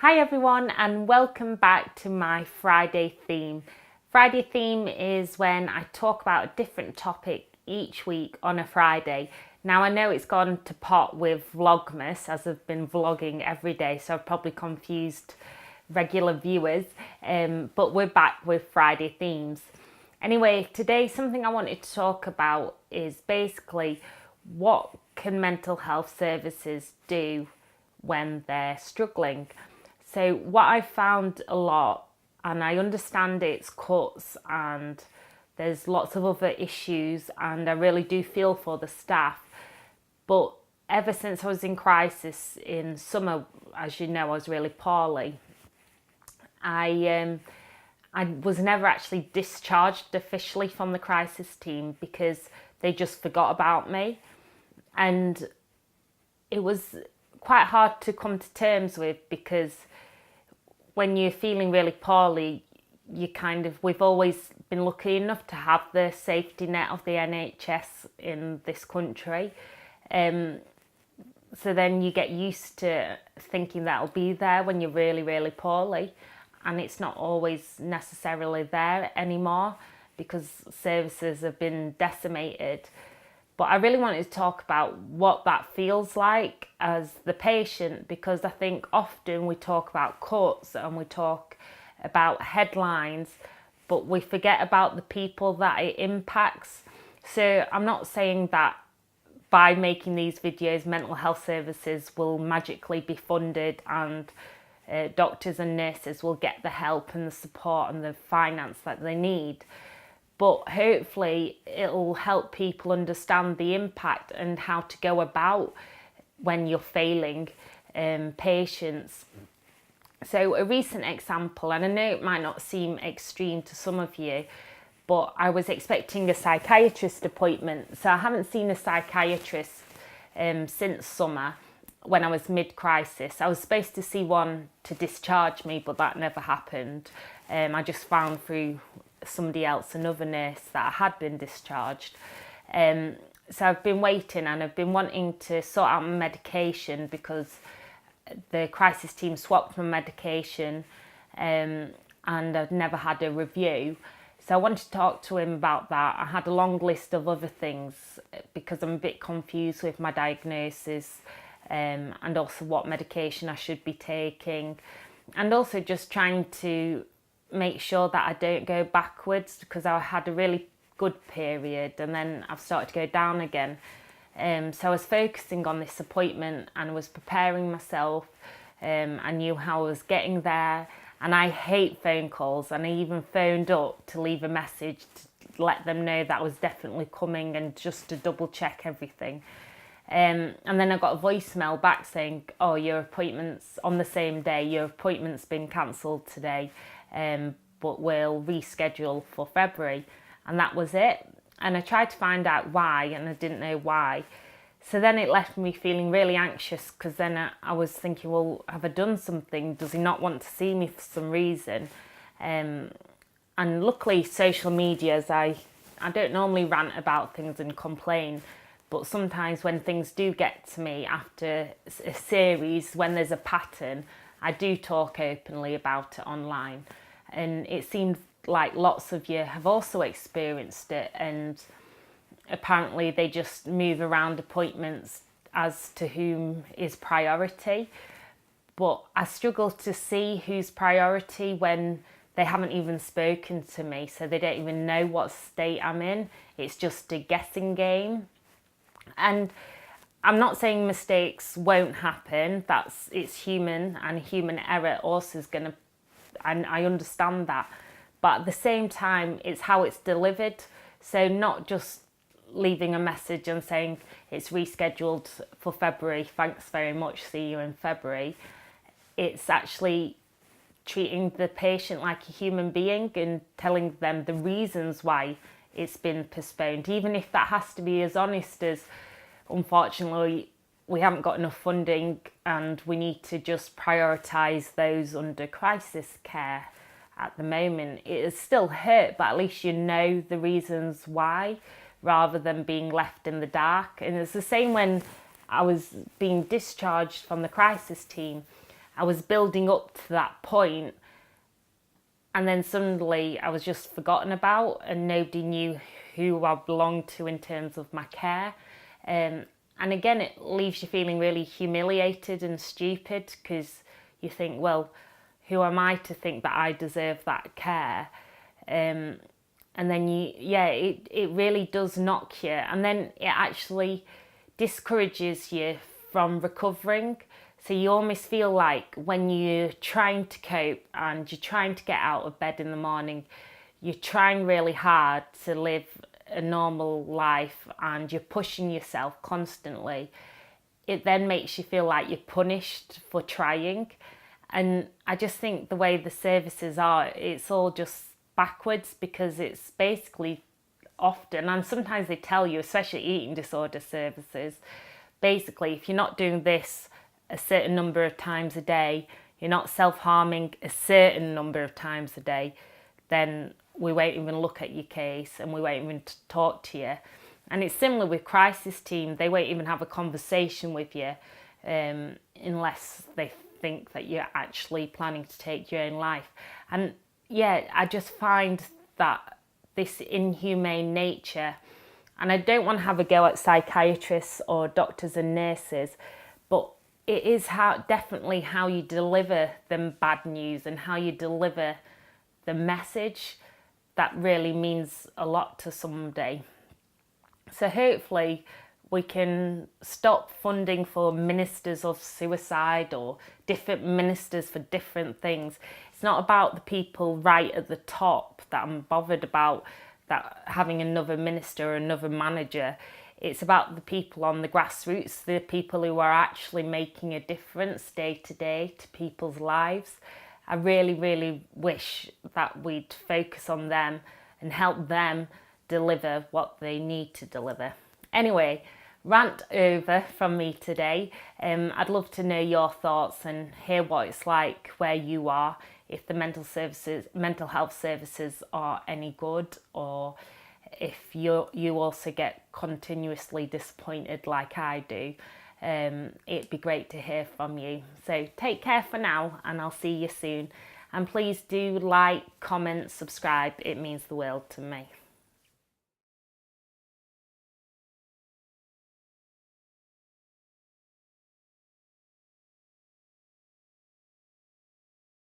Hi everyone and welcome back to my Friday theme. Friday theme is when I talk about a different topic each week on a Friday. Now I know it's gone to pot with Vlogmas as I've been vlogging every day, so I've probably confused regular viewers, but we're back with Friday themes. Anyway, today something I wanted to talk about is basically what can mental health services do when they're struggling. So what I found a lot, and I understand it's cuts and there's lots of other issues, and I really do feel for the staff, but ever since I was in crisis in summer, as you know, I was really poorly. I was never actually discharged officially from the crisis team because they just forgot about me, and it was quite hard to come to terms with, because when you're feeling really poorly, we've always been lucky enough to have the safety net of the NHS in this country. So then you get used to thinking that'll be there when you're really, really poorly. And it's not always necessarily there anymore because services have been decimated. But I really wanted to talk about what that feels like as the patient, because I think often we talk about cuts and we talk about headlines, but we forget about the people that it impacts. So I'm not saying that by making these videos, mental health services will magically be funded and doctors and nurses will get the help and the support and the finance that they need. But hopefully it'll help people understand the impact and how to go about when you're failing patients. So a recent example, and I know it might not seem extreme to some of you, but I was expecting a psychiatrist appointment. So I haven't seen a psychiatrist since summer when I was mid-crisis. I was supposed to see one to discharge me, but that never happened. I just found through somebody else, another nurse, that I had been discharged. So I've been waiting, and I've been wanting to sort out my medication because the crisis team swapped my medication, and I've never had a review. So I wanted to talk to him about that. I had a long list of other things because I'm a bit confused with my diagnosis, and also what medication I should be taking, and also just trying to make sure that I don't go backwards, because I had a really good period and then I've started to go down again. So I was focusing on this appointment and I was preparing myself. I knew how I was getting there, and I hate phone calls, and I even phoned up to leave a message to let them know that I was definitely coming and just to double check everything. And then I got a voicemail back saying, oh, your appointment's on the same day, your appointment's been cancelled today, but we'll reschedule for February. And that was it. And I tried to find out why, and I didn't know why. So then it left me feeling really anxious, because then I was thinking, well, have I done something? Does he not want to see me for some reason? And luckily, social media, I don't normally rant about things and complain, but sometimes when things do get to me after a series, when there's a pattern, I do talk openly about it online. And it seemed like lots of you have also experienced it, and apparently they just move around appointments as to whom is priority. But I struggle to see who's priority when they haven't even spoken to me, so they don't even know what state I'm in. It's just a guessing game. And I'm not saying mistakes won't happen. It's human, and human error also is going to, and I understand that. But at the same time, it's how it's delivered. So not just leaving a message and saying it's rescheduled for February, thanks very much, see you in February. It's actually treating the patient like a human being and telling them the reasons why it's been postponed, even if that has to be as honest as, unfortunately, we haven't got enough funding and we need to just prioritise those under crisis care at the moment. It is still hurt, but at least you know the reasons why, rather than being left in the dark. And it's the same when I was being discharged from the crisis team. I was building up to that point, and then suddenly I was just forgotten about and nobody knew who I belonged to in terms of my care. And again, it leaves you feeling really humiliated and stupid, because you think, well, who am I to think that I deserve that care? And then it really does knock you. And then it actually discourages you from recovering. So you almost feel like when you're trying to cope and you're trying to get out of bed in the morning, you're trying really hard to live a normal life and you're pushing yourself constantly, it then makes you feel like you're punished for trying. And I just think the way the services are, it's all just backwards, because it's basically often, and sometimes they tell you, especially eating disorder services, basically if you're not doing this a certain number of times a day, you're not self-harming a certain number of times a day, then we won't even look at your case and we won't even talk to you. And it's similar with crisis team. They won't even have a conversation with you unless they think that you're actually planning to take your own life. And yeah, I just find that this inhumane nature, and I don't want to have a go at psychiatrists or doctors and nurses, but it is definitely how you deliver them bad news and how you deliver the message that really means a lot to somebody. So hopefully we can stop funding for ministers of suicide or different ministers for different things. It's not about the people right at the top that I'm bothered about, that having another minister or another manager. It's about the people on the grassroots, the people who are actually making a difference day to day to people's lives. I really, really wish that we'd focus on them and help them deliver what they need to deliver. Anyway, rant over from me today. I'd love to know your thoughts and hear what it's like where you are, if the mental health services are any good, or if you also get continuously disappointed like I do. It'd be great to hear from you. So take care for now, and I'll see you soon. And please do like, comment, subscribe. It means the world to me.